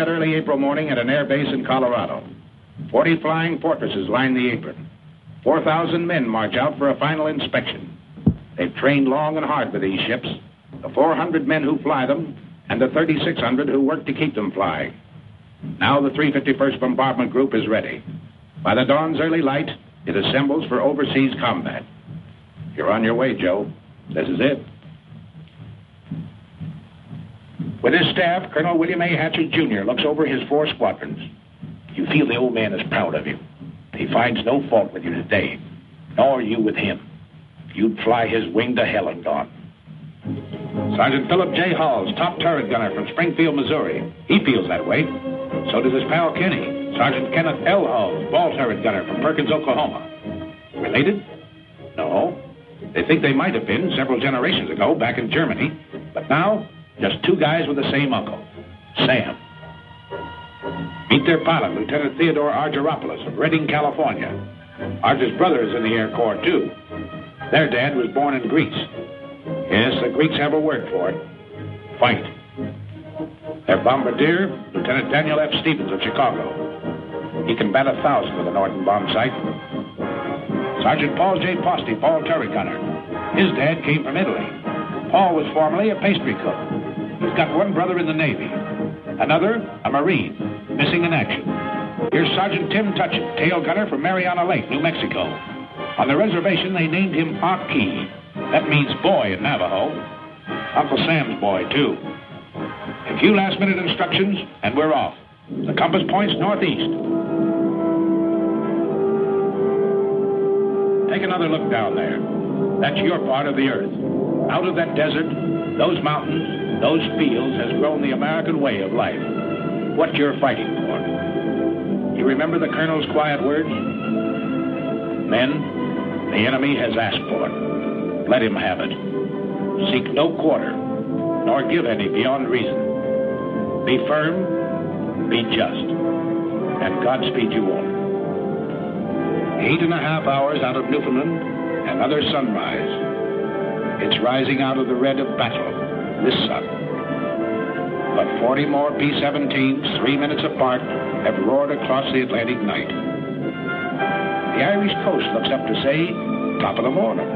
that early April morning at an air base in Colorado. 40 flying fortresses line the apron. 4,000 men march out for a final inspection. They've trained long and hard for these ships, the 400 men who fly them, and the 3,600 who work to keep them flying. Now the 351st Bombardment Group is ready. By the dawn's early light, it assembles for overseas combat. You're on your way, Joe. This is it. With his staff, Colonel William A. Hatcher, Jr. looks over his 4 squadrons. You feel the old man is proud of you. He finds no fault with you today, nor you with him. You'd fly his wing to hell and gone. Sergeant Philip J. Halls, top turret gunner from Springfield, Missouri. He feels that way. So does his pal Kenny, Sergeant Kenneth L. Halls, ball turret gunner from Perkins, Oklahoma. Related? No. They think they might have been several generations ago back in Germany, but now, just 2 guys with the same uncle, Sam. Meet their pilot, Lieutenant Theodore Argyropoulos of Redding, California. Argy's brother is in the Air Corps, too. Their dad was born in Greece. Yes, the Greeks have a word for it. Fight. Their bombardier, Lieutenant Daniel F. Stevens of Chicago. He can bat 1,000 with a Norden bomb sight. Sergeant Paul J. Posty, ball turret gunner. His dad came from Italy. Paul was formerly a pastry cook. He's got 1 brother in the Navy. Another, a Marine, missing in action. Here's Sergeant Tim Tutchin, tail gunner from Mariana Lake, New Mexico. On the reservation, they named him Aki. That means boy in Navajo. Uncle Sam's boy, too. A few last-minute instructions, and we're off. The compass points northeast. Take another look down there. That's your part of the earth. Out of that desert, those mountains, those fields has grown the American way of life. What you're fighting for. You remember the Colonel's quiet words? Men, the enemy has asked for it. Let him have it. Seek no quarter, nor give any beyond reason. Be firm, be just, and Godspeed you all. 8.5 hours out of Newfoundland, another sunrise. It's rising out of the red of battle, this sun. But 40 more P-17s, 3 minutes apart, have roared across the Atlantic night. The Irish coast looks up to say, top of the morning.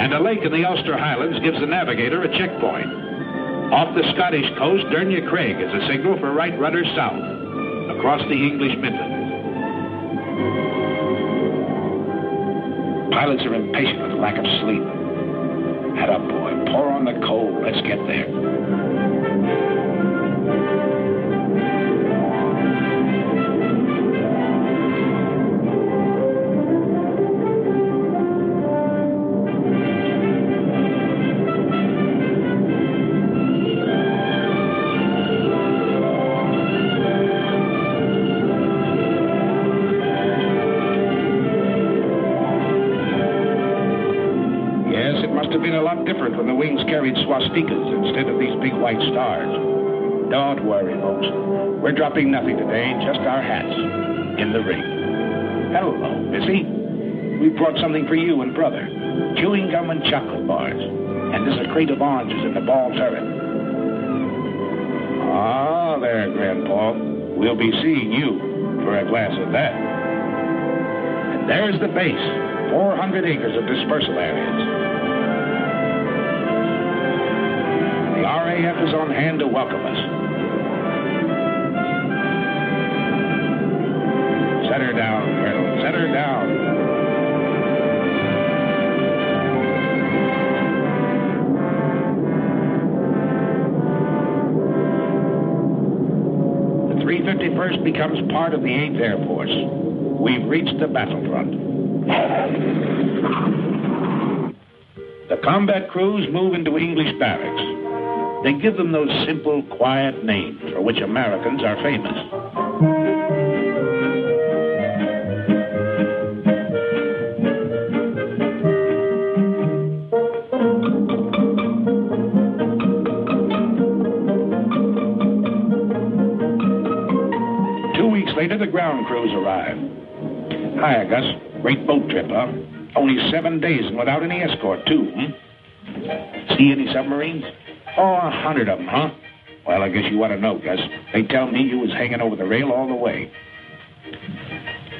And a lake in the Ulster Highlands gives the navigator a checkpoint. Off the Scottish coast, Dernya Craig is a signal for right rudder south, across the English Midlands. Pilots are impatient with the lack of sleep. Head up, boy. Pour on the coal. Let's get there. Different when the wings carried swastikas instead of these big white stars. Don't worry, folks. We're dropping nothing today, just our hats in the ring. Hello, Missy. We brought something for you and brother. Chewing gum and chocolate bars. And there's a crate of oranges in the ball turret. Ah, there, Grandpa. We'll be seeing you for a glass of that. And there's the base. 400 acres of dispersal areas. RAF is on hand to welcome us. Set her down, Colonel. Set her down. The 351st becomes part of the 8th Air Force. We've reached the battlefront. The combat crews move into English barracks. They give them those simple, quiet names for which Americans are famous. Later, the ground crews arrive. Hiya, Gus. Great boat trip, huh? Only 7 days and without any escort, too, See any submarines? Oh, 100 of them, huh? Well, I guess you want to know, Gus. They tell me you was hanging over the rail all the way.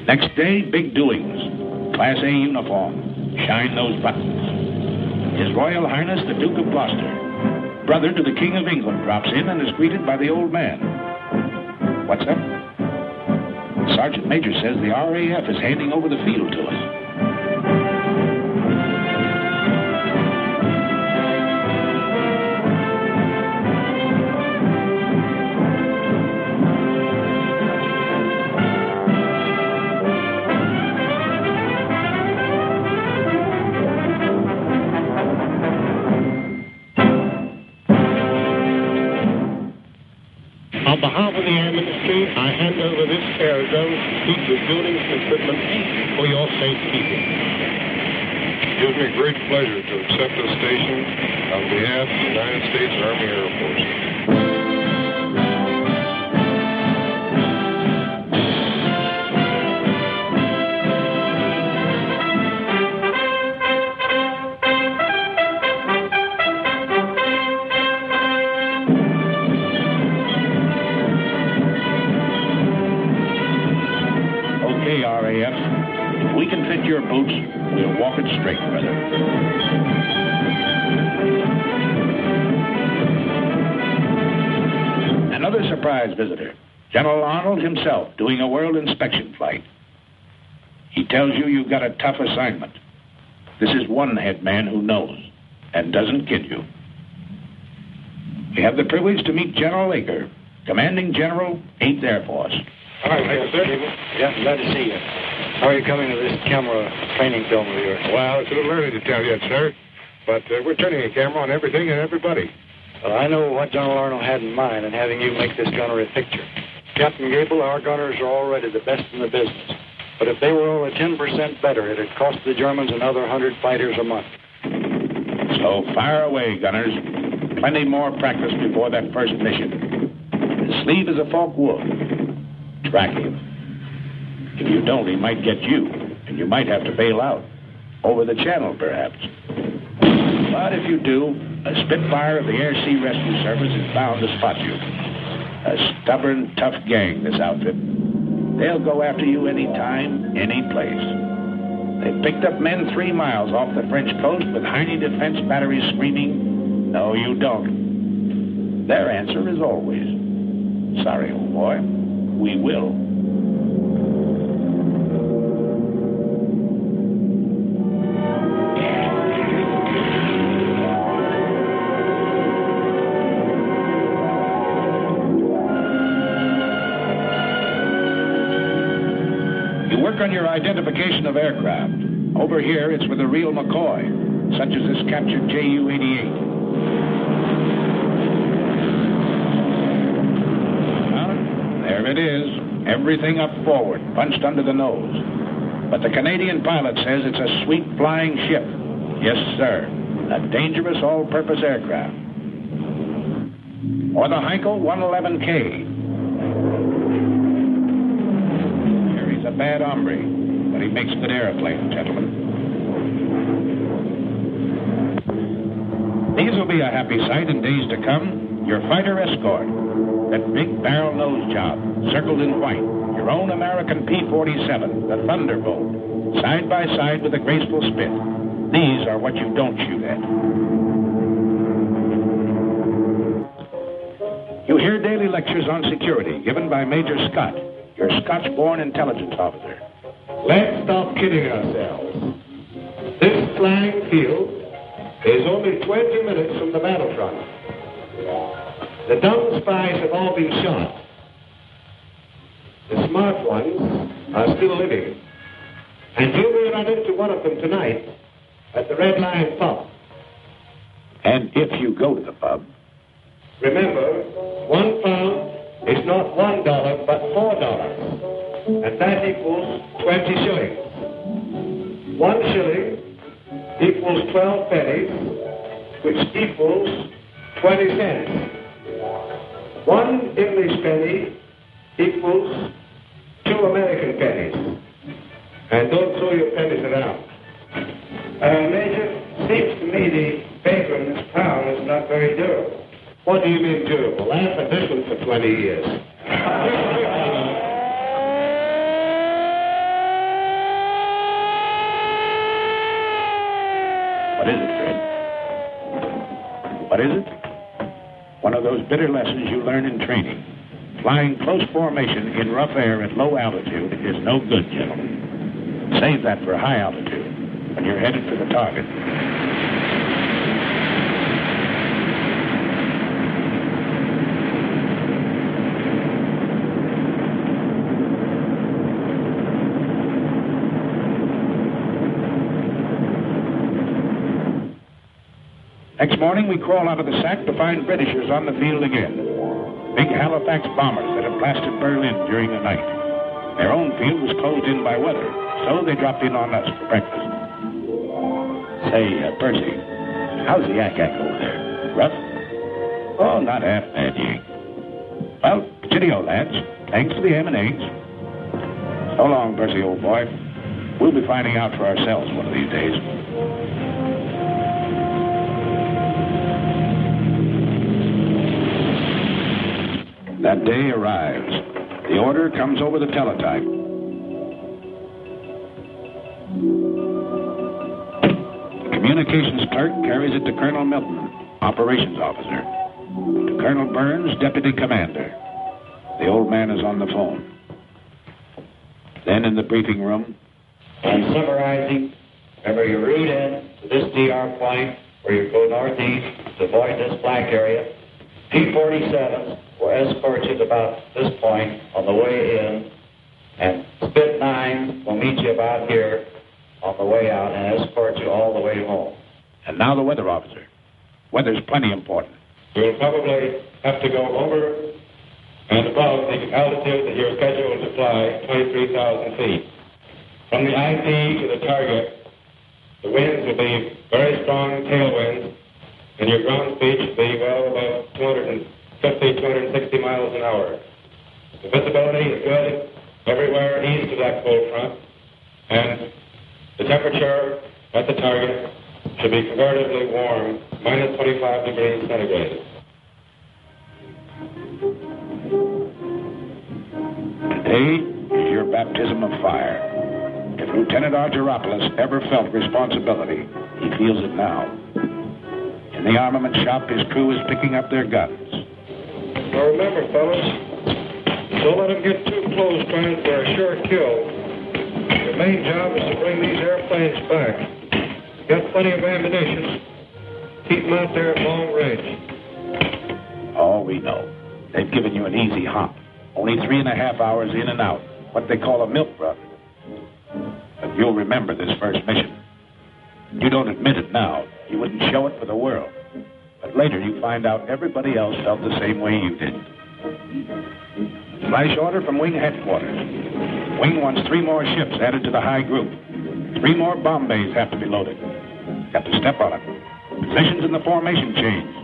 Next day, big doings. Class A uniform. Shine those buttons. His Royal Highness, the Duke of Gloucester, brother to the King of England, drops in and is greeted by the old man. What's up? The Sergeant Major says the RAF is handing over the field to us. On behalf of the Air Ministry, I hand over this aerodrome complete with buildings and equipment for your safekeeping. It gives me great pleasure to accept this station on behalf of the United States Army Air Force. Okay, RAF. If we can fit your boots, we'll walk it straight, brother. Another surprise visitor. General Arnold himself doing a world inspection flight. He tells you you've got a tough assignment. This is one head man who knows and doesn't kid you. We have the privilege to meet General Aker, Commanding General, 8th Air Force. Hi, sir. Yeah, glad to see you. How are you coming to this camera training film of yours? Well, it's a little early to tell yet, sir, but we're turning a camera on everything and everybody. Well, I know what General Arnold had in mind in having you make this gunner a picture. Captain Gable, our gunners are already the best in the business. But if they were only 10% better, it'd cost the Germans another 100 fighters a month. So fire away, gunners. Plenty more practice before that first mission. His sleeve is a fork wolf. Track him. If you don't, he might get you, and you might have to bail out. Over the channel, perhaps. But if you do, a Spitfire of the Air Sea Rescue Service is bound to spot you. A stubborn, tough gang, this outfit. They'll go after you anytime, any place. They picked up men 3 miles off the French coast with Heine defense batteries screaming, "No, you don't." Their answer is always, "Sorry, old boy, we will." On your identification of aircraft. Over here, it's with a real McCoy, such as this captured Ju-88. Well, there it is. Everything up forward, punched under the nose. But the Canadian pilot says it's a sweet flying ship. Yes, sir. A dangerous all-purpose aircraft. Or the Heinkel 111K. A bad hombre, but he makes good airplanes, gentlemen. These will be a happy sight in days to come. Your fighter escort, that big barrel nose job, circled in white, your own American P-47, the Thunderbolt, side by side with a graceful spit. These are what you don't shoot at. You hear daily lectures on security given by Major Scott, your Scotch-born intelligence officer. Let's stop kidding ourselves. This flying field is only 20 minutes from the battlefront. The dumb spies have all been shot. The smart ones are still living. And you may run into one of them tonight at the Red Lion pub. And if you go to the pub, remember, £1 is not $1, but $4. And that equals 20 shillings. 1 shilling equals 12 pennies, which equals 20 cents. 1 English penny equals 2 American pennies. And don't throw your pennies around. Major, seems to me the paper in this pound is not very durable. What do you mean durable? I've had this one for 20 years. What is it, Fred? What is it? One of those bitter lessons you learn in training. Flying close formation in rough air at low altitude is no good, gentlemen. Save that for high altitude when you're headed for the target. Next morning, we crawl out of the sack to find Britishers on the field again. Big Halifax bombers that had blasted Berlin during the night. Their own field was closed in by weather, so they dropped in on us for breakfast. Say, Percy, how's the yak-yak over there? Rough? Oh, not half bad, Yank. Well, cheerio, lads. Thanks for the ham and eggs. So long, Percy, old boy. We'll be finding out for ourselves one of these days. That day arrives. The order comes over the teletype. The communications clerk carries it to Colonel Milton, operations officer. To Colonel Burns, deputy commander. The old man is on the phone. Then in the briefing room. I'm summarizing. Remember your route in to this DR point where you go northeast to avoid this black area. P-47s will escort you to about this point on the way in, and Spit 9 will meet you about here on the way out and escort you all the way home. And now the weather officer. Weather's plenty important. You'll probably have to go over and above the altitude that you're scheduled to fly, 23,000 feet. From the IP to the target, the winds will be very strong tailwinds, and your ground speed should be well above 260 miles an hour. The visibility is good everywhere east of that cold front, and the temperature at the target should be comparatively warm, minus 25 degrees centigrade. Today is your baptism of fire. If Lieutenant Argyropoulos ever felt responsibility, he feels it now. In the armament shop, his crew is picking up their guns. Now remember, fellas, don't let them get too close trying for a sure kill. Your main job is to bring these airplanes back. You got plenty of ammunition. Keep them out there at long range. Oh, we know. They've given you an easy hop. Only 3.5 hours in and out. What they call a milk run. But you'll remember this first mission. You don't admit it now. You wouldn't show it for the world. But later you find out everybody else felt the same way you did. Flash order from Wing headquarters. Wing wants 3 more ships added to the high group. 3 more bomb bays have to be loaded. Got to step on it. Positions in the formation change.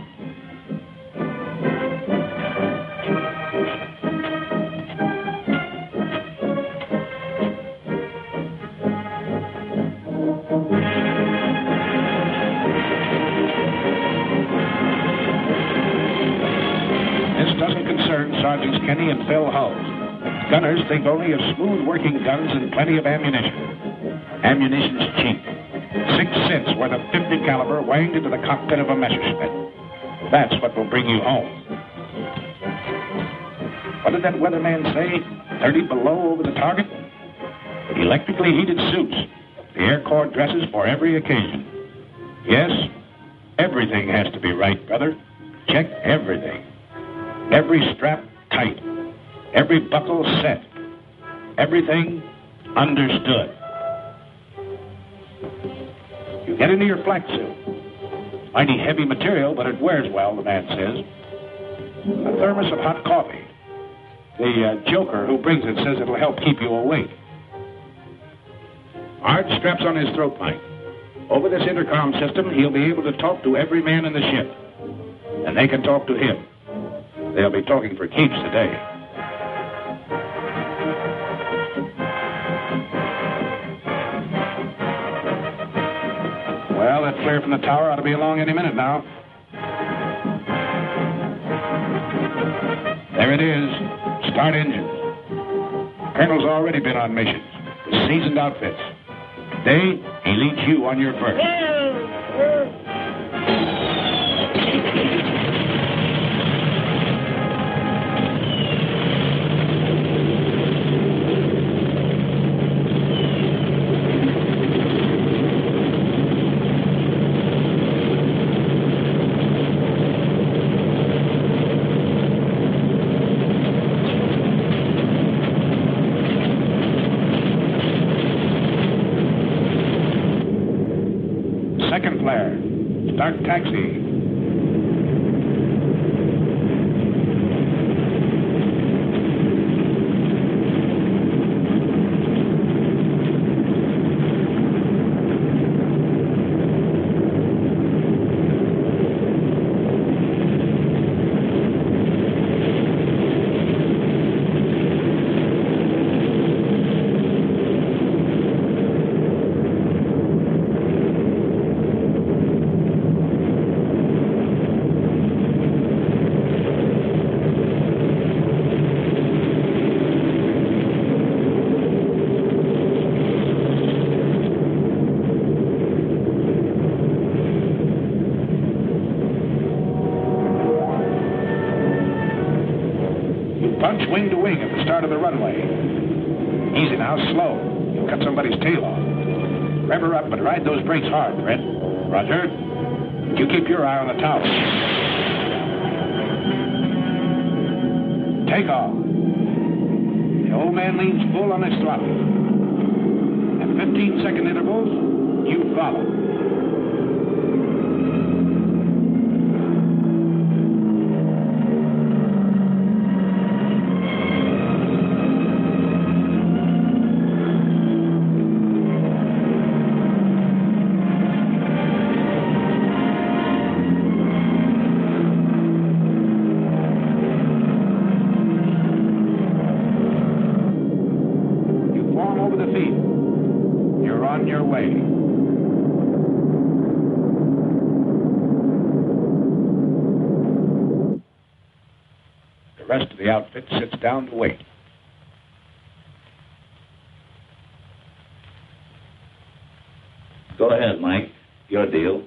Sergeants Kenny and Phil Hulls. Gunners think only of smooth-working guns and plenty of ammunition. Ammunition's cheap. 6 cents worth of .50 caliber wanged into the cockpit of a Messerschmitt. That's what will bring you home. What did that weatherman say? 30 below over the target? Electrically heated suits. The Air Corps dresses for every occasion. Yes, everything has to be right, brother. Check everything. Every strap tight. Every buckle set. Everything understood. You get into your flak suit. Mighty heavy material, but it wears well, the man says. A thermos of hot coffee. The joker who brings it says it'll help keep you awake. Art straps on his throat mic. Over this intercom system, he'll be able to talk to every man in the ship. And they can talk to him. They'll be talking for keeps today. Well, that flare from the tower ought to be along any minute now. Here it is. Start engines. Colonel's already been on missions with seasoned outfits. Today, he leads you on your first. Second flare. Start taxi. Punch wing to wing at the start of the runway. Easy now, slow. You'll cut somebody's tail off. Rev her up, but ride those brakes hard, Red. Roger. You keep your eye on the tower. Take off. The old man leans full on his throttle. At 15-second intervals, you follow. You're on your way. The rest of the outfit sits down to wait. Go ahead, Mike. Your deal.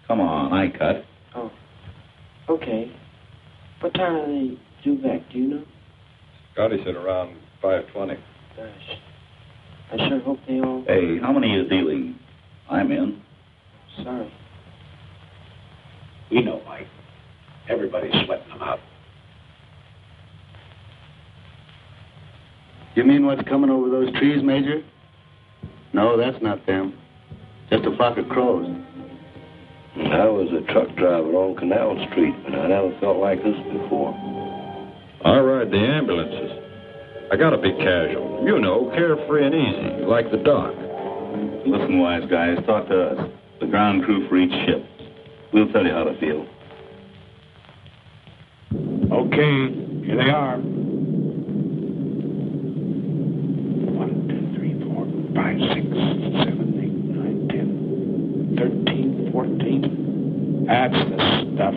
Come on, I cut. Oh, okay. What time are they due back, do you know? Scotty said around 5:20. Gosh. I sure hope they all... Hey, how many are you dealing? I'm in. Sorry. We know, Mike. Everybody's sweating them out. You mean what's coming over those trees, Major? No, that's not them. Just a flock of crows. I was a truck driver on Canal Street, but I never felt like this before. I ride the ambulances. I gotta be casual. You know, carefree and easy, like the doc. Listen, wise guys, talk to us. The ground crew for each ship. We'll tell you how to feel. Okay, here they are. 1, 2, 3, 4, 5, 6, 7, 8, 9, 10, 13, 14. That's the stuff.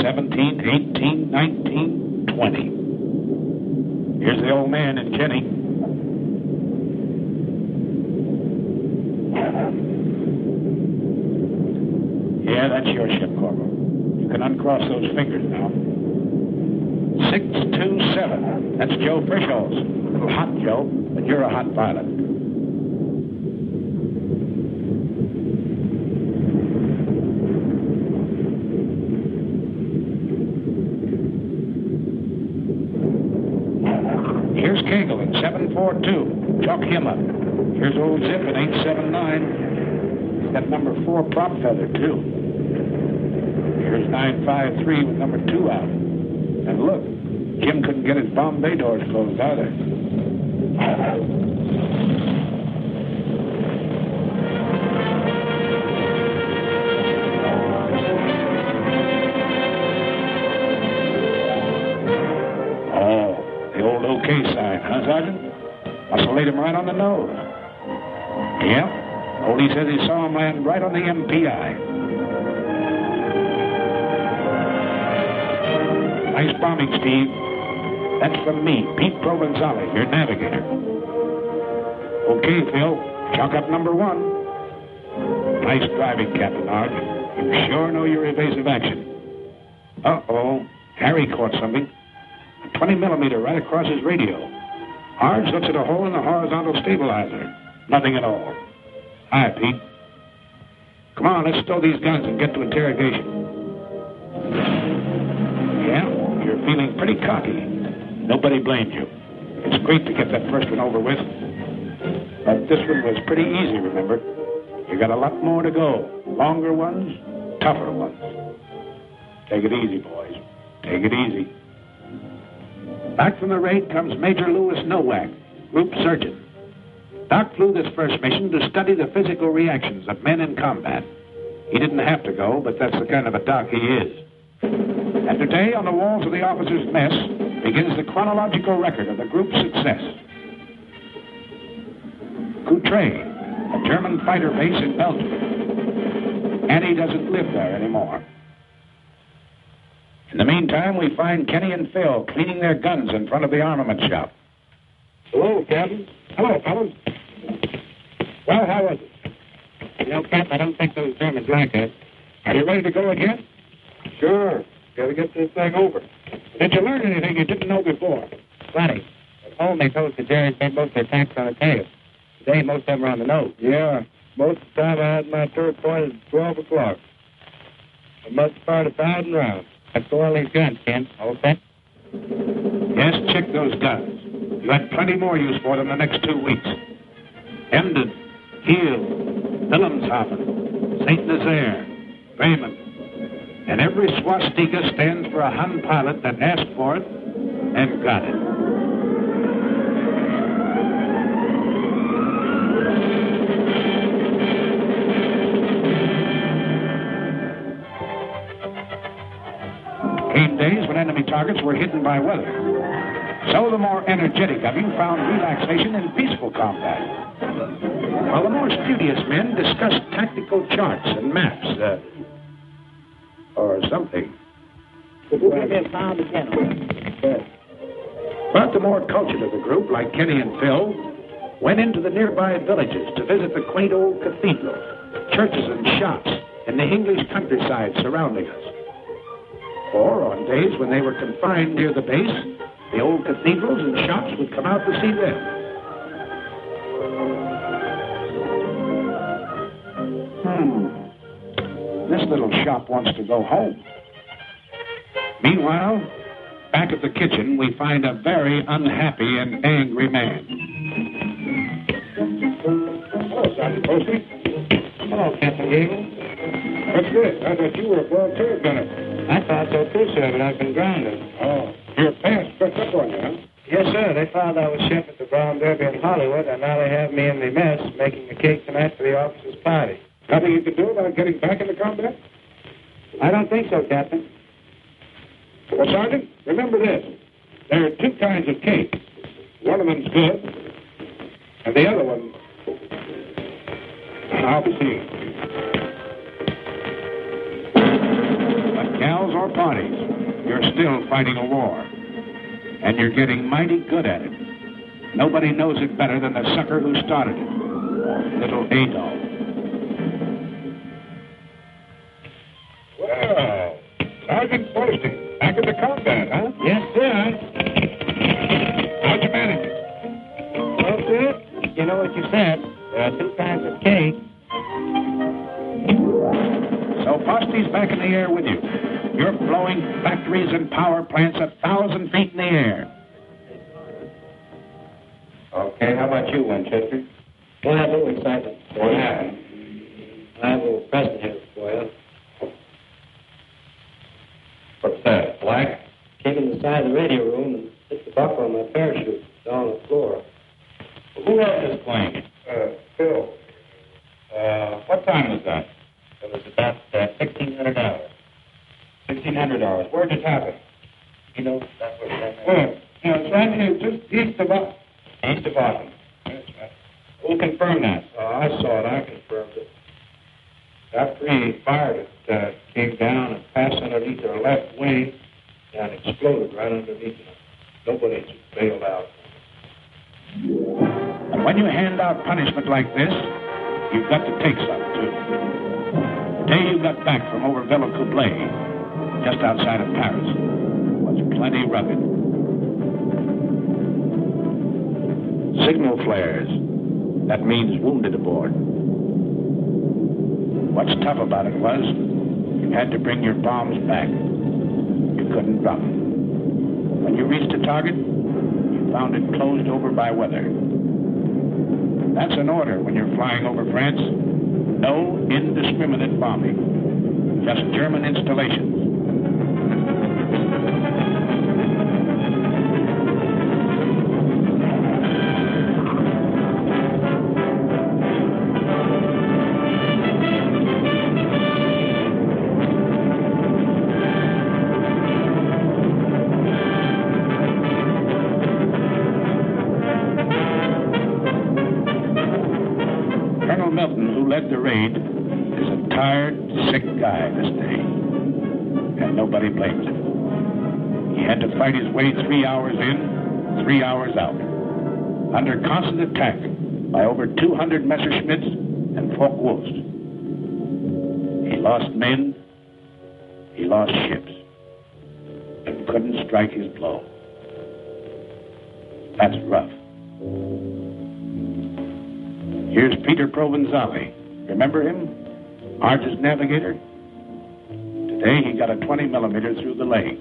17, 18, 19, 20. Here's the old man and Jenny. Yeah, that's your ship, Corporal. You can uncross those fingers now. 627. That's Joe Frischholz. A little hot, Joe, but you're a hot pilot. Here's Cagle in 742. Chalk him up. Here's old Zip in 879. He's got number 4 prop feather, too. Here's 953 with number 2 out. And look, Jim couldn't get his bomb bay doors closed either. OK sign, huh, Sergeant? Must have laid him right on the nose. Yeah, Oldie says he saw him land right on the MPI. Nice bombing, Steve. That's from me, Pete Provenzale, your navigator. Okay, Phil, chalk up number 1. Nice driving, Captain Arch. You sure know your evasive action. Uh-oh, Harry caught something. A 20 millimeter right across his radio. Arch looks at a hole in the horizontal stabilizer. Nothing at all. Hi, Pete. Come on, let's stow these guns and get to interrogation. Yeah, you're feeling pretty cocky. Nobody blamed you. It's great to get that first one over with. But this one was pretty easy, remember? You got a lot more to go. Longer ones, tougher ones. Take it easy, boys. Take it easy. Back from the raid comes Major Louis Nowak, Group Surgeon. Doc flew this first mission to study the physical reactions of men in combat. He didn't have to go, but that's the kind of a doc he is. And today, on the walls of the officers' mess, begins the chronological record of the group's success. Courtrai, a German fighter base in Belgium. Annie doesn't live there anymore. In the meantime, we find Kenny and Phil cleaning their guns in front of the armament shop. Hello, Captain. Hello, fellas. Well, how was it? You know, Cap, I don't think those Germans like us. Are you ready to go again? Sure. Gotta get this thing over. Did you learn anything you didn't know before? Plenty. At home, they told us the Jerry's made most of their attacks on the tail. Today, most of them are on the nose. Yeah. Most of the time I had my turret pointed at 12 o'clock. I must have fired 1,000 rounds. Let's go all these guns, Ken. All set? Yes, check those guns. You had plenty more use for them the next 2 weeks. Emden, Kiel, Wilhelmshaven, St. Nazaire, Bremen. And every swastika stands for a Hun pilot that asked for it and got it. Came days when enemy targets were hidden by weather. So the more energetic of you found relaxation in peaceful combat. While the more studious men discussed tactical charts and maps, or something. But the more cultured of the group, like Kenny and Phil, went into the nearby villages to visit the quaint old cathedrals, churches and shops in the English countryside surrounding us. Or on days when they were confined near the base, the old cathedrals and shops would come out to see them. This little shop wants to go home. Meanwhile, back at the kitchen, we find a very unhappy and angry man. Hello, Sergeant Posey. Hello, Captain Gable. What's this? I thought you were a volunteer gunner. I thought so too, sir, but I've been grounded. Oh, your pants picked up on you, huh? Yes, sir. They found I was chef at the Brown Derby in Hollywood, and now they have me in the mess making a cake tonight for the officers' party. Nothing you can do about getting back into combat? I don't think so, Captain. Well, Sergeant, remember this. There are 2 kinds of cake. One of them's good, and the other one, I'll see. But gals or parties, you're still fighting a war. And you're getting mighty good at it. Nobody knows it better than the sucker who started it. Little Adolf. Well, Sergeant Posty, back in the combat, huh? Yes, sir. How'd you manage it? Well, good. You know what you said. There are 2 kinds of cake. So Posty's back in the air with you. You're blowing factories and power plants 1,000 feet in the air. Okay, how about you, Winchester? Well, I'm a little excited. What happened? I have a little present here for you. What's that, black? Came in the side of the radio room and hit the buckle on my parachute down on the floor. Who had this plane? Phil. What time was that? It was about $1,600. $1,600. Where'd it happen? You know, that's what It's right here, just east of us. East of Austin. That's right. Who confirmed that? I saw it. I confirmed it. After he fired it, came down and passed underneath our left wing and exploded right underneath it. Nobody bailed out. And when you hand out punishment like this, you've got to take some, too. The day you got back from over Villacoublay, just outside of Paris, was plenty rugged. Signal flares. That means wounded aboard. What's tough about it was you had to bring your bombs back. You couldn't drop them. When you reached a target, you found it closed over by weather. That's an order when you're flying over France. No indiscriminate bombing. Just German installations. Colonel Milton, who led the raid, is a tired, sick guy this day. And nobody blames him. He had to fight his way 3 hours in, 3 hours out, under constant attack by over 200 Messerschmitts and Focke-Wulfs. He lost men, he lost ships, and couldn't strike his blow. That's rough. Here's Peter Provenzali. Remember him? Argus navigator? Today he got a 20 millimeter through the leg.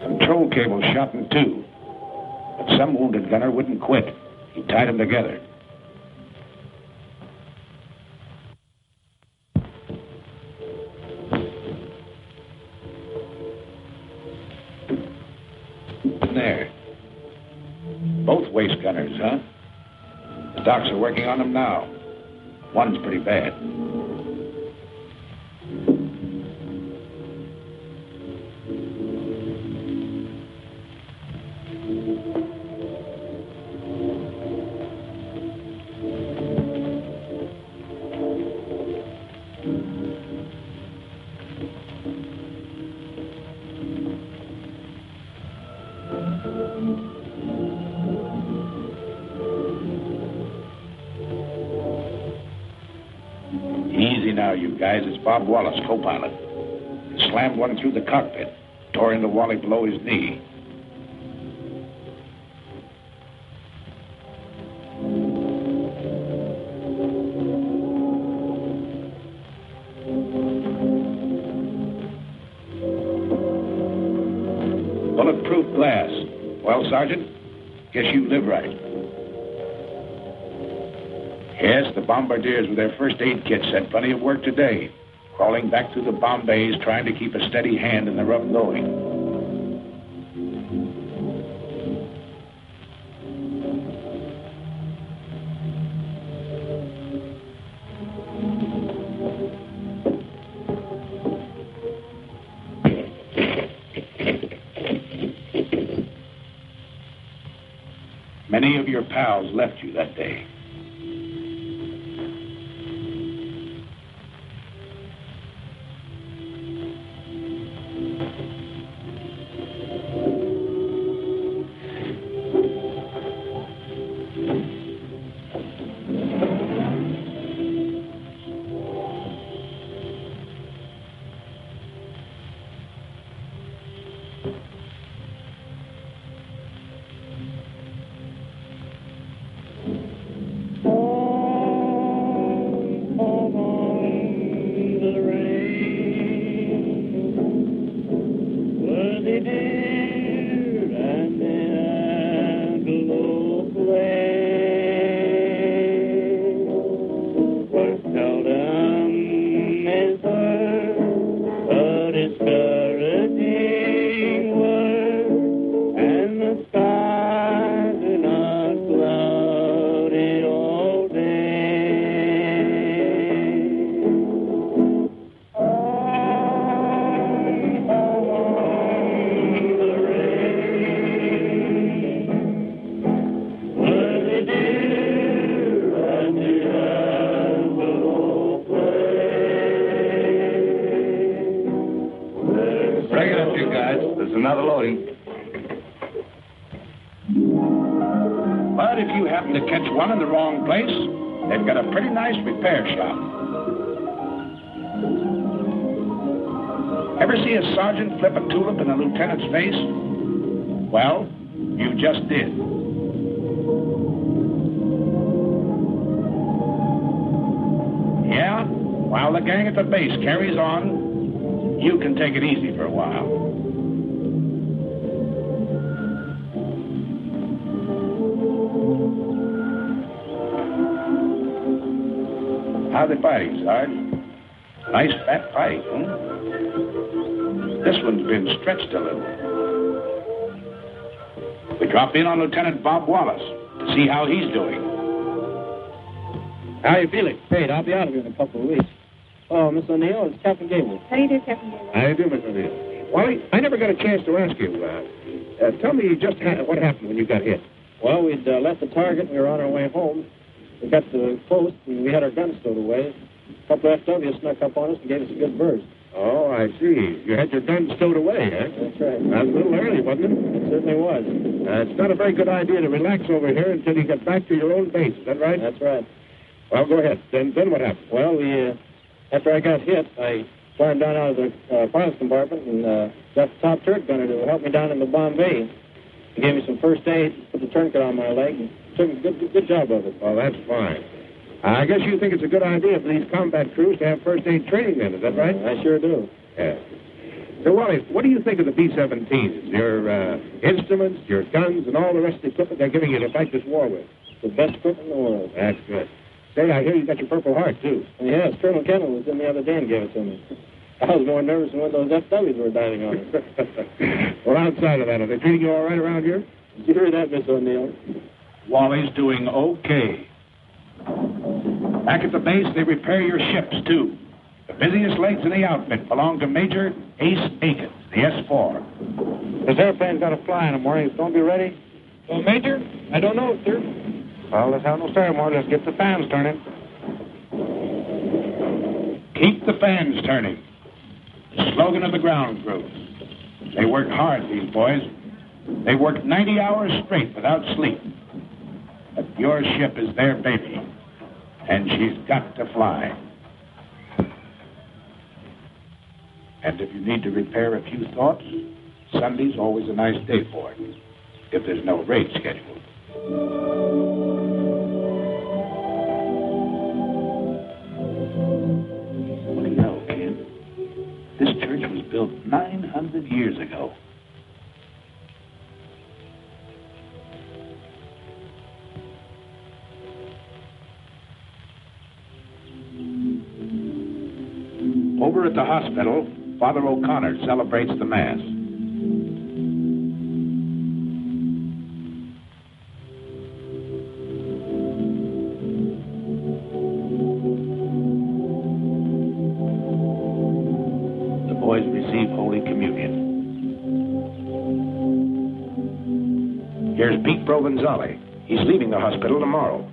Control cable shot in two, but some wounded gunner wouldn't quit. He tied them together. There. Both waist gunners, huh? The docs are working on them now. One's pretty bad. Easy now, you guys. It's Bob Wallace, co-pilot. He slammed one through the cockpit, tore into Wally below his knee. Bulletproof glass. Well, Sergeant, guess you live right. Yes, the bombardiers with their first aid kits had plenty of work today, crawling back through the bomb bays, trying to keep a steady hand in the rough going. Many of your pals left you that day. happen to catch one in the wrong place, they've got a pretty nice repair shop. Ever see a sergeant flip a tulip in a lieutenant's face? Well, you just did. Yeah, while the gang at the base carries on, you can take it easy for a while. How's the fighting, Sarge? Nice fat fight, This one's been stretched a little. We drop in on Lieutenant Bob Wallace to see how he's doing. How you feeling? Great. I'll be out of here in a couple of weeks. Oh, Miss O'Neill, it's Captain Gable. How do you do, Captain Gable? How do you do, Miss O'Neill? Wally, I never got a chance to ask you. Tell me just what happened when you got hit. Well, we'd left the target. We were on our way home. We got to the post, and we had our guns stowed away. A couple of FWs snuck up on us and gave us a good burst. Oh, I see. You had your guns stowed away, huh? That's right. That was a little early, wasn't it? It certainly was. It's not a very good idea to relax over here until you get back to your own base. Is that right? That's right. Well, go ahead. Then what happened? Well, after I got hit, I climbed down out of the pilot's compartment and got the top turret gunner to help me down in the Bombay. He gave me some first aid, put the tourniquet on my leg, and took a good job of it. Well, that's fine. I guess you think it's a good idea for these combat crews to have first aid training then, is that right? I sure do. Yeah. So, Wally, what do you think of the B-17s? Your instruments, your guns, and all the rest of the equipment they're giving you to fight this war with? The best equipment in the world. That's good. Say, I hear you got your Purple Heart, too. Yes, Colonel Kendall was in the other day and gave it to me. I was more nervous than when those FWs were diving on it. Well, outside of that, are they treating you all right around here? Did you hear that, Miss O'Neill? Wally's doing okay. Back at the base, they repair your ships, too. The busiest legs in the outfit belong to Major Ace Akins, the S-4. This airplane's got to fly in the morning. It's going to be ready? Well, Major, I don't know, sir. Well, let's have no ceremony. Let's get the fans turning. Keep the fans turning. The slogan of the ground crew. They work hard, these boys. They work 90 hours straight without sleep. But your ship is their baby, and she's got to fly. And if you need to repair a few thoughts, Sunday's always a nice day for it, if there's no raid scheduled. What do you know, kid? This church was built 900 years ago. Over at the hospital, Father O'Connor celebrates the Mass. The boys receive Holy Communion. Here's Pete Provenzale. He's leaving the hospital tomorrow.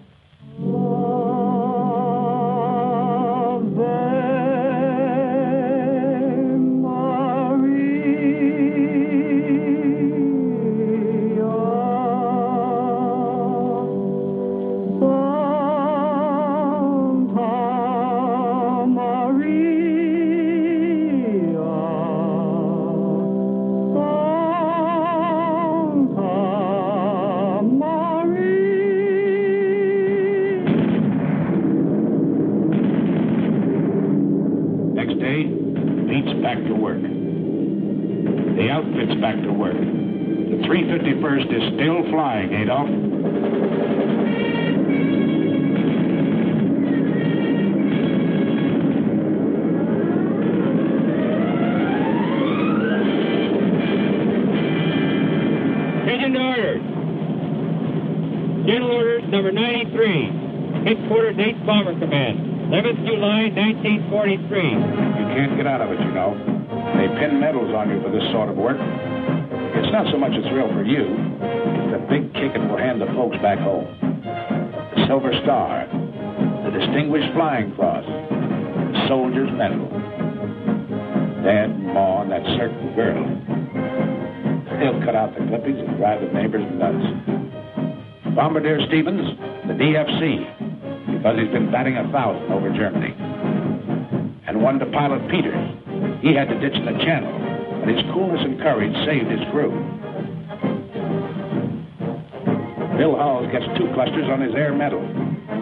Back to work. The outfit's back to work. The 351st is still flying, Adolf. Attention to orders. General Orders number 93. Headquarters 8th Bomber Command. 11th July, 1943. You can't get out of it, you know. They pin medals on you for this sort of work. It's not so much a thrill for you. It's a big kick it will hand the folks back home. The Silver Star, the Distinguished Flying Cross, the Soldier's Medal. Dad and Ma and that certain girl. They'll cut out the clippings and drive the neighbors nuts. Bombardier Stevens, the DFC, because he's been batting 1,000 over Germany. And one to Pilot Peters. He had to ditch the channel, but his coolness and courage saved his crew. Bill Hawes gets 2 clusters on his Air Medal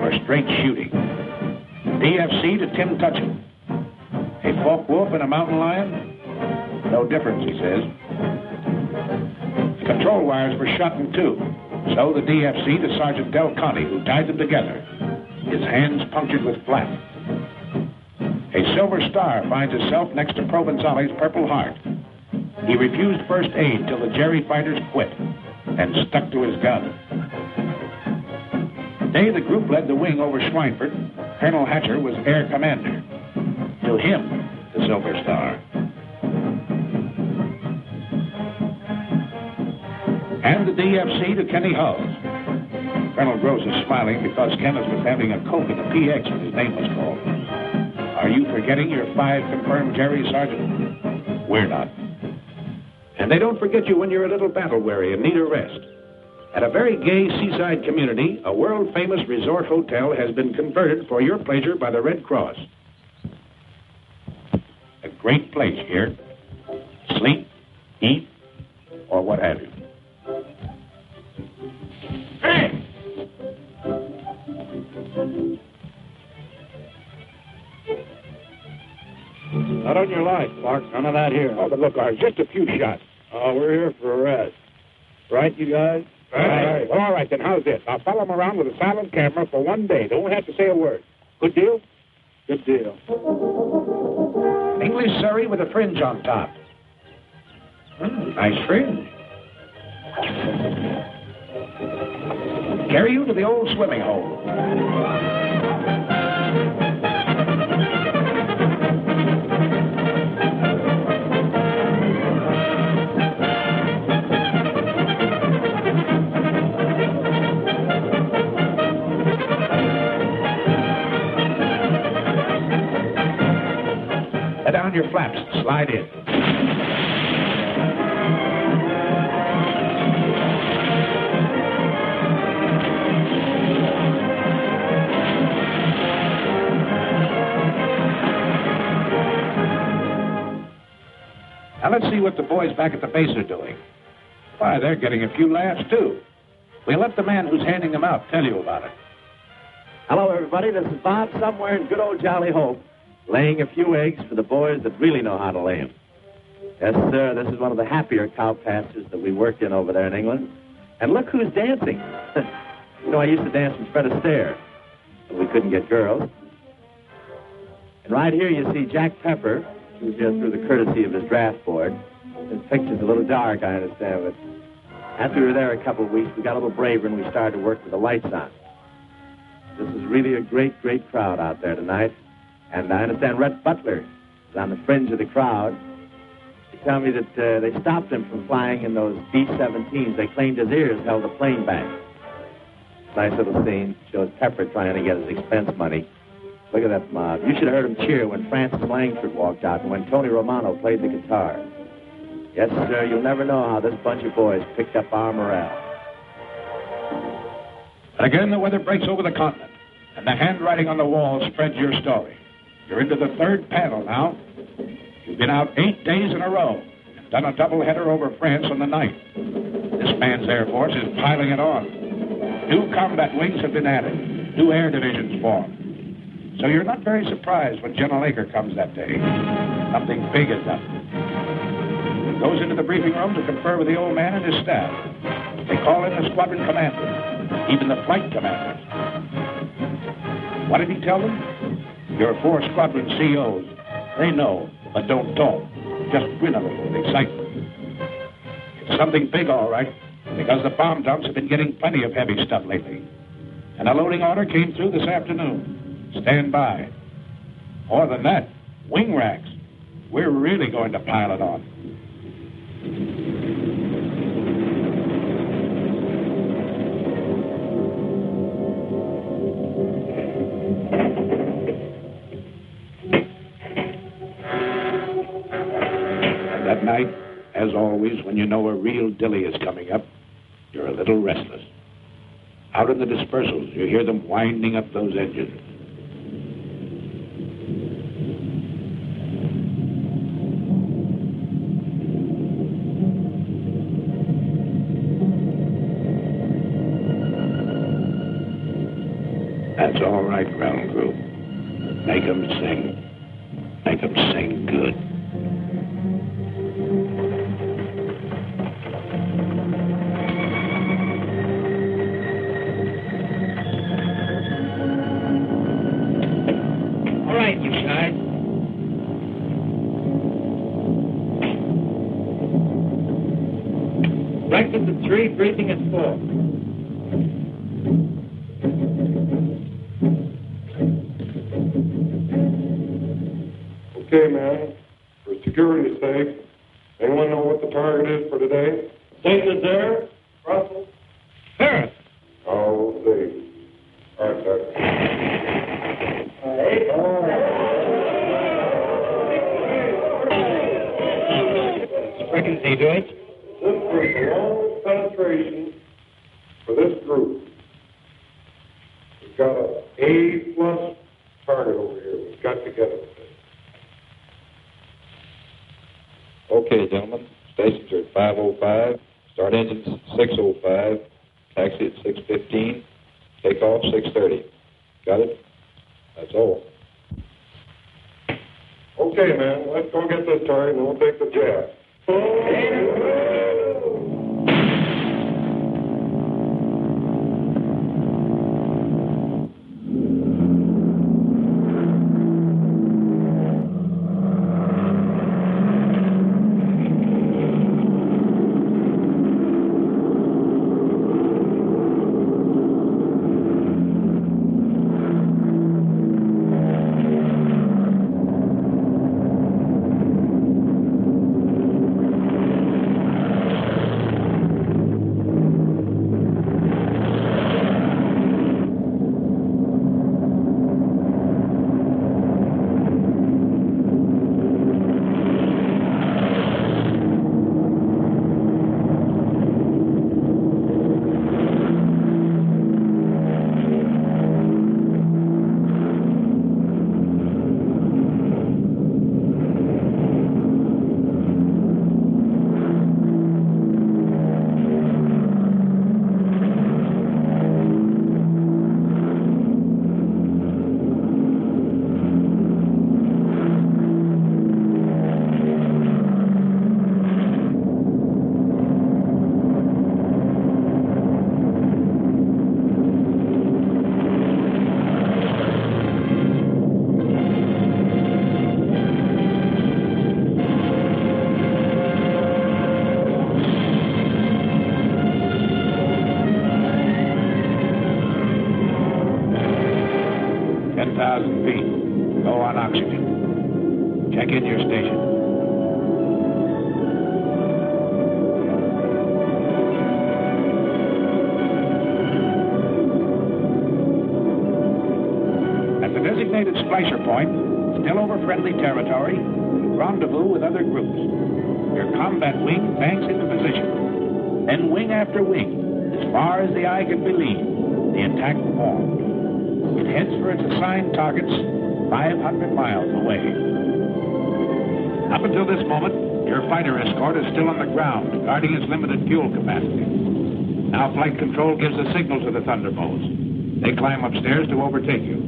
for straight shooting. DFC to Tim Tutchin. A Focke-Wulf and a mountain lion? No difference, he says. The control wires were shot in 2. So the DFC to Sergeant Del Conte, who tied them together, his hands punctured with flak. A Silver Star finds itself next to Provenzali's Purple Heart. He refused first aid till the Jerry fighters quit and stuck to his gun. The day the group led the wing over Schweinfurt, Colonel Hatcher was air commander. To him, the Silver Star. And the DFC to Kenny Hulls. Colonel Gross is smiling because Kenneth was having a Coke in the PX when his name was called. Are you forgetting your 5 confirmed Jerry, Sergeant? We're not. And they don't forget you when you're a little battle-weary and need a rest. At a very gay seaside community, a world-famous resort hotel has been converted for your pleasure by the Red Cross. A great place here. Sleep, eat, or what have you. Hey! Not on your life, Clark. None of that here. Oh, but look, Art, just a few shots. Oh, we're here for a rest. Right, you guys? Right. Well, all right, then how's this? I'll follow him around with a silent camera for 1 day. Don't have to say a word. Good deal? Good deal. English Surrey with a fringe on top. Nice fringe. Carry you to the old swimming hole. Let down your flaps. Slide in. Now let's see what the boys back at the base are doing. Why, they're getting a few laughs, too. We'll let the man who's handing them out tell you about it. Hello, everybody. This is Bob somewhere in good old Jolly Hope, laying a few eggs for the boys that really know how to lay them. Yes, sir, this is one of the happier cow pastures that we work in over there in England. And look who's dancing. You know, I used to dance with Fred Astaire, but we couldn't get girls. And right here you see Jack Pepper, who's here through the courtesy of his draft board. This picture's a little dark, I understand, but after we were there a couple of weeks, we got a little braver and we started to work with the lights on. This is really a great, great crowd out there tonight. And I understand Rhett Butler is on the fringe of the crowd. They tell me that they stopped him from flying in those B-17s. They claimed his ears held the plane back. Nice little scene. Shows Pepper trying to get his expense money. Look at that mob. You should have heard him cheer when Francis Langford walked out and when Tony Romano played the guitar. Yes, sir, you'll never know how this bunch of boys picked up our morale. Again, the weather breaks over the continent, and the handwriting on the wall spreads your story. You're into the 3rd panel now. You've been out 8 days in a row and done a doubleheader over France on the 9th. This man's Air Force is piling it on. New combat wings have been added. New air divisions formed. So you're not very surprised when General Aker comes that day. Something big is up. He goes into the briefing room to confer with the old man and his staff. They call in the squadron commander, even the flight commanders. What did he tell them? Your 4 squadron COs. They know, but don't talk. Just grin a little with excitement. It's something big, all right, because the bomb dumps have been getting plenty of heavy stuff lately. And a loading order came through this afternoon. Stand by. More than that, wing racks. We're really going to pile it on. And that night, as always, when you know a real dilly is coming up, you're a little restless. Out in the dispersals, you hear them winding up those engines. That's all right, ground crew. Make 'em sing. Make 'em sing good. All right, you guys. Breakfast at 3, briefing at 4. Okay, man. For security's sake, anyone know what the target is for today? Think is there? Russell? Paris. Oh, see. All right, sir. Sprechen Sie Deutsch? This was the longest penetration for this group. We've got an A+ target over here. We've got to get it. Okay, gentlemen. Stations are at 5:05. Start engines 6:05. Taxi at 6:15. Takeoff 6:30. Got it? That's all. Okay, man. Let's go get this target and we'll take the jet. Check in your station. At the designated splicer point, still over friendly territory, rendezvous with other groups. Your combat wing banks into position. Then wing after wing, as far as the eye can believe, the attack formed. It heads for its assigned targets 500 miles away. Up until this moment, your fighter escort is still on the ground, guarding its limited fuel capacity. Now flight control gives a signal to the Thunderbolts. They climb upstairs to overtake you.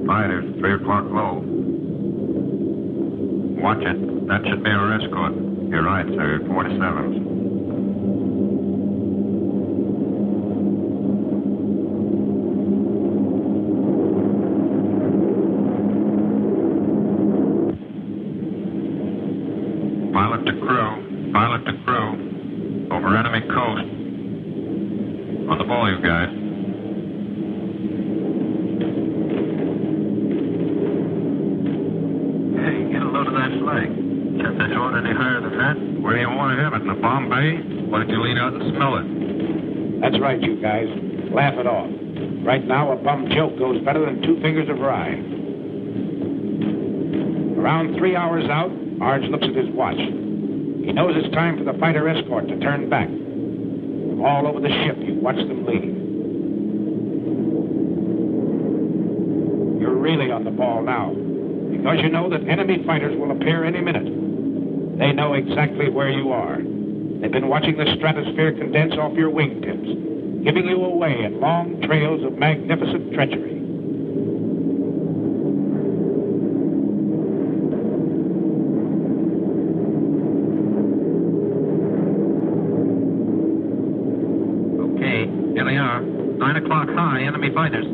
Fighters, 3 o'clock low. Watch it. That should be our escort. You're right, sir. 47s. Pilot to crew. Pilot to crew. Over enemy coast. On the ball, you guys. Hey, get a load of that flag. Can't they throw it any higher than that? Where do you want to have it? In the bomb bay? Why don't you lean out and smell it? That's right, you guys. Laugh it off. Right now, a bum joke goes better than 2 fingers of rye. Around 3 hours out, Arge looks at his watch. He knows it's time for the fighter escort to turn back. From all over the ship, you watch them leave. You're really on the ball now, because you know that enemy fighters will appear any minute. They know exactly where you are. They've been watching the stratosphere condense off your wingtips, giving you away in long trails of magnificent treachery. Okay, here they are. 9 o'clock high, enemy fighters.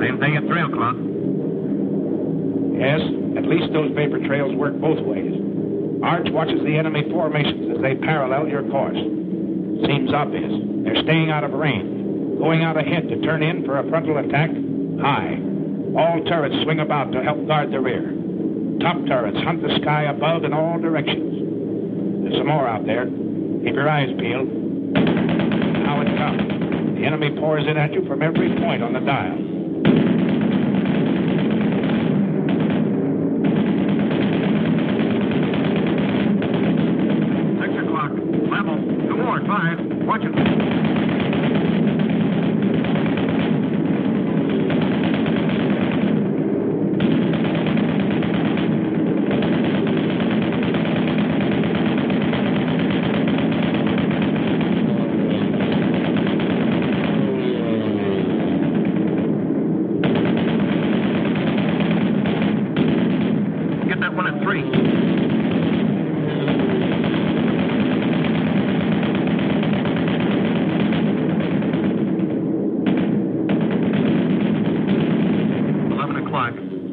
Same thing at 3 o'clock. Yes, at least those vapor trails work both ways. Arch watches the enemy formations as they parallel your course. Seems obvious. They're staying out of range, going out ahead to turn in for a frontal attack high. All turrets swing about to help guard the rear. Top turrets hunt the sky above in all directions. There's some more out there. Keep your eyes peeled. Now it comes. The enemy pours in at you from every point on the dial. Watch it. Get that one at 3.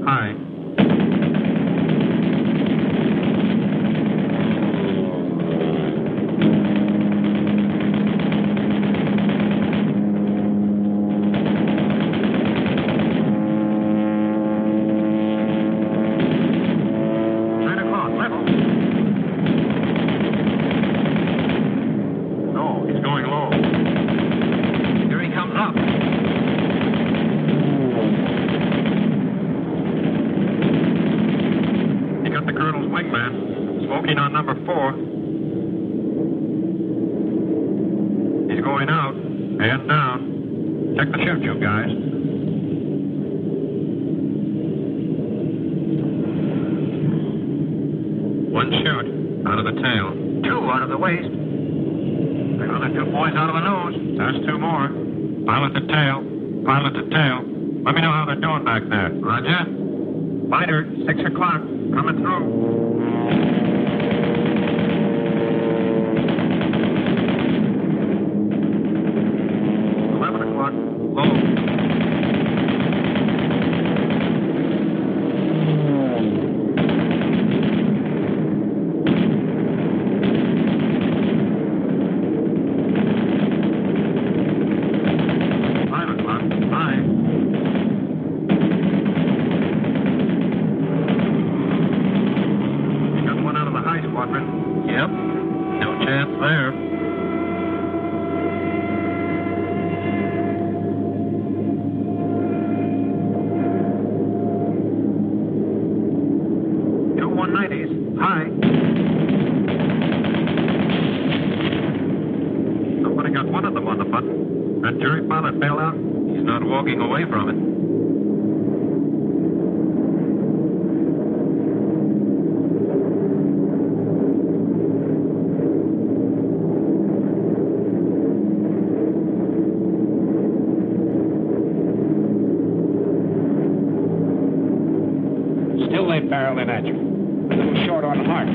High. Smoking on number 4. He's going out and down. Check the chute, you guys. One chute out of the tail. 2 out of the waist. The other 2 boys out of the nose. There's 2 more. Pilot the tail. Pilot the tail. Let me know how they're doing back there. Roger. Fighter, 6 o'clock. Coming through. Yep, no chance there. Two 190s, high. Somebody got one of them on the button. That jury pilot bailed out. He's not walking away from it. Barreling at you. A little short on heart,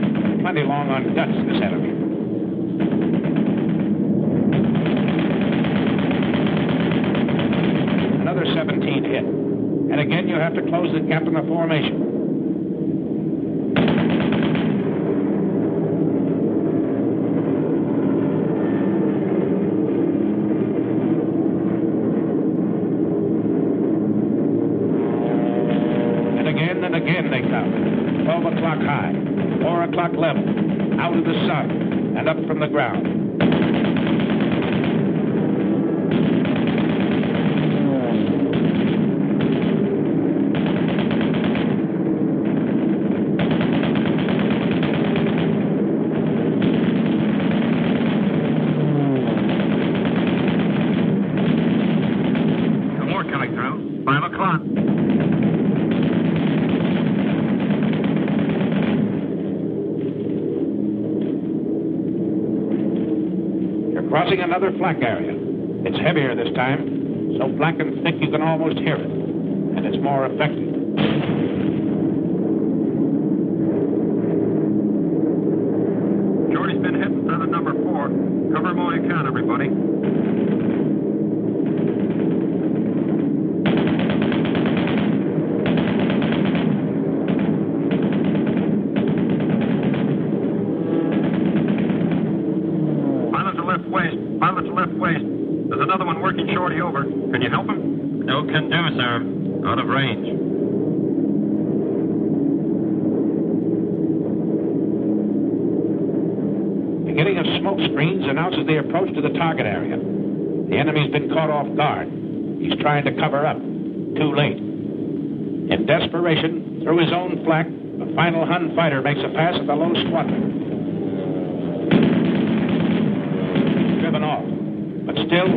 plenty long on guts, this enemy. Another 17 hit. And again, you have to close the gap in the formation. And again they come. 12 o'clock high, 4 o'clock level, out of the sun, and up from the ground. Crossing another flak area. It's heavier this time, so black and thick you can almost hear it, and it's more effective. Shorty's been hit in front of number 4. Cover him all you can, everybody. Pilot's left waist. There's another one working Shorty over. Can you help him? No can do, sir. Out of range. Beginning of smoke screens announces the approach to the target area. The enemy's been caught off guard. He's trying to cover up. Too late. In desperation, through his own flak, the final Hun fighter makes a pass at the low squadron. Off, but still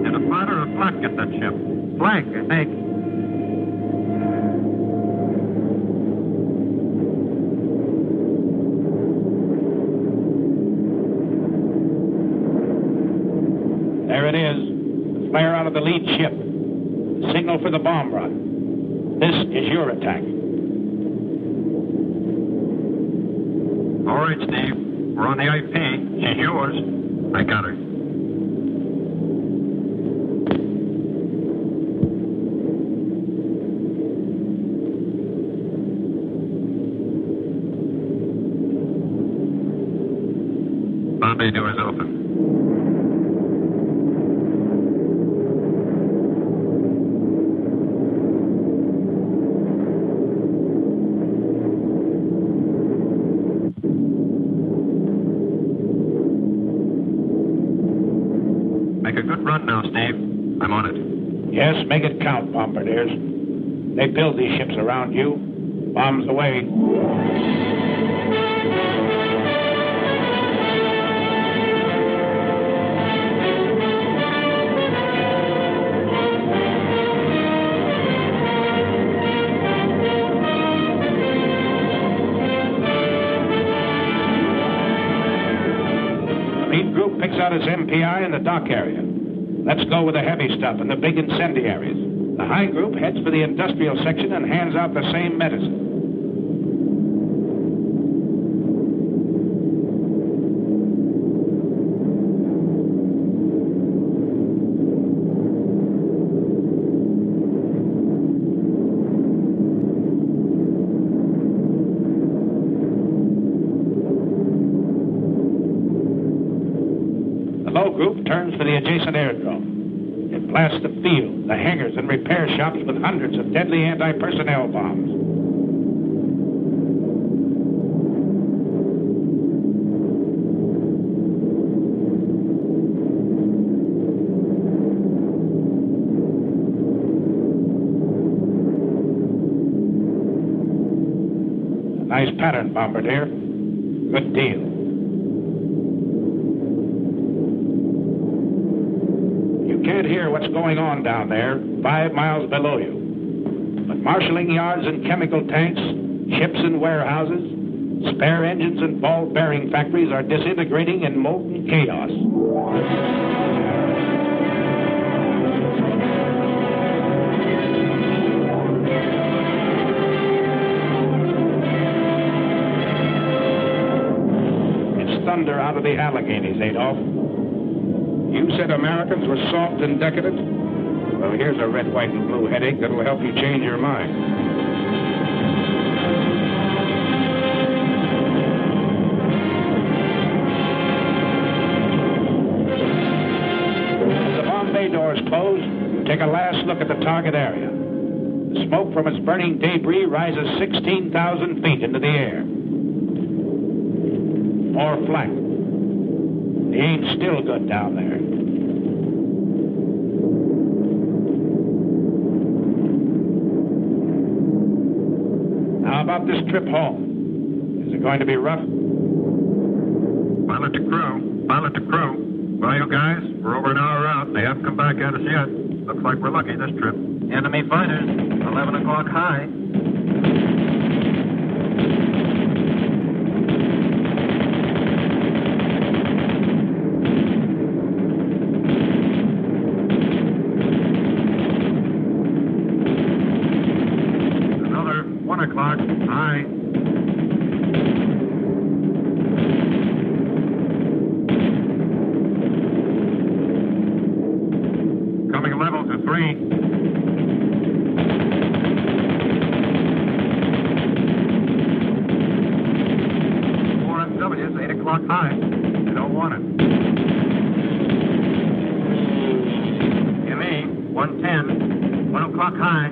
did a fighter or a flak get that ship? Flak, I think. There it is, the flare out of the lead ship. Signal for the bomb run. This is your attack. All right, Steve. We're on the IP. She's yours. I got her. Bombay door is open. Make a good run now, Steve. I'm on it. Yes, make it count, bombardiers. They build these ships around you. Bombs away. Group picks out his MPI in the dock area. Let's go with the heavy stuff and the big incendiaries. The high group heads for the industrial section and hands out the same medicine. Group turns for the adjacent airdrome. It blasts the field, the hangars, and repair shops with hundreds of deadly anti-personnel bombs. A nice pattern, bombardier. Good deal. Can't hear what's going on down there, 5 miles below you. But marshalling yards and chemical tanks, ships and warehouses, spare engines and ball bearing factories are disintegrating in molten chaos. It's thunder out of the Alleghenies, Adolf. You said Americans were soft and decadent? Well, here's a red, white, and blue headache that will help you change your mind. galley doors closed, take a last look at the target area. The smoke from its burning debris rises 16,000 feet into the air. More flak. The aim's still good down there. How about this trip home? Is it going to be rough? Pilot to crew. Pilot to crew. Well, you guys, we're over an hour out. They haven't come back at us yet. Looks like we're lucky this trip. Enemy fighters, 11 o'clock high. Another 1 o'clock high. Coming level to 3. Four SWs, 8 o'clock high. They don't want it. ME, 110, 1 o'clock high.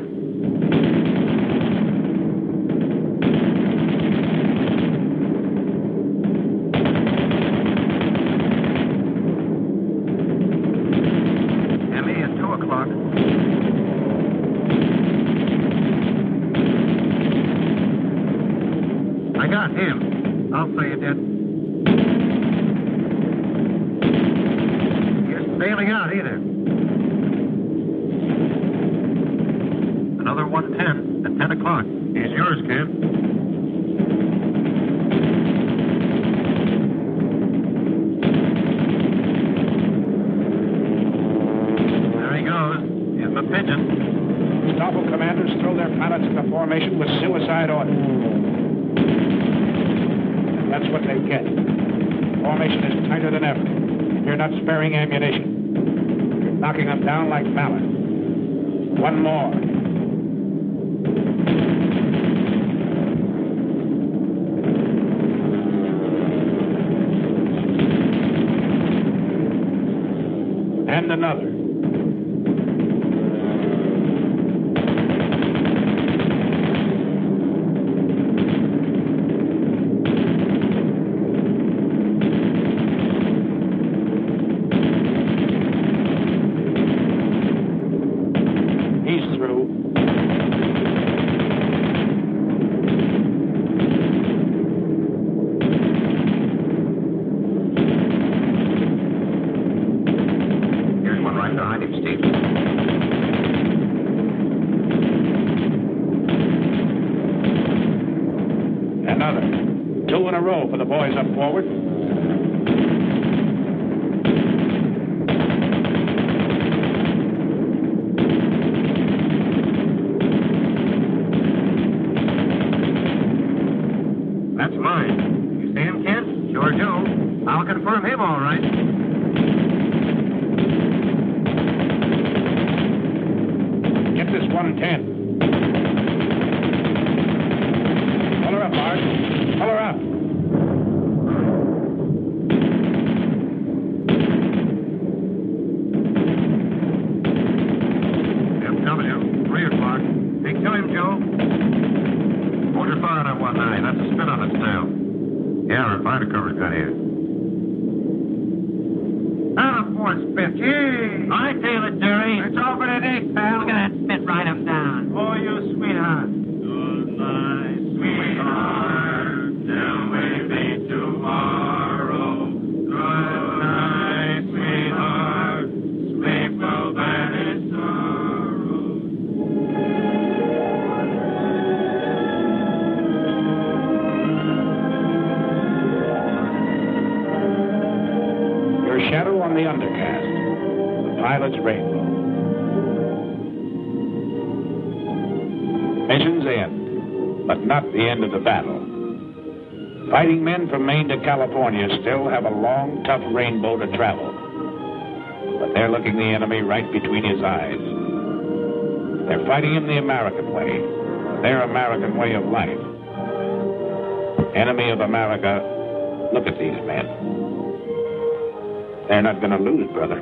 ME at 2 o'clock. I got him. I'll say you did. You're sailing out either. Another 110 at 10 o'clock. He's yours, kid. There he goes. Here's the pigeon. Gestapo commanders throw their pilots into formation with suicide orders. And that's what they get. Formation is tighter than ever. You're not sparing ammunition. You're knocking them down like mallets. One more. And another. He's through. Here's one right behind him, Steve. Another. 2 in a row for the boys up forward. That's mine. You see him, Kent? Sure do. I'll confirm him all right. Get this 110. Pull her up, Art. Pull her up. FW, 3 o'clock. Hey, kill him, Joe. Hold your fire on 1-9. That's a spin on its tail. Yeah, our fighter cover's got here. Ah, poor spit. Gee! I tail it, Jerry. It's over today, pal. Look at that spit. Ride him down. Oh, you sweetheart. Good night, sweetheart. Till maybe tomorrow. Good night, sweetheart. Sleep well, banish sorrow. Your shadow on the undercast. The pilot's rainbow. Mission's end, but not the end of the battle. Fighting men from Maine to California still have a long, tough rainbow to travel. But they're looking the enemy right between his eyes. They're fighting him the American way, their American way of life. Enemy of America, look at these men. They're not going to lose, brother.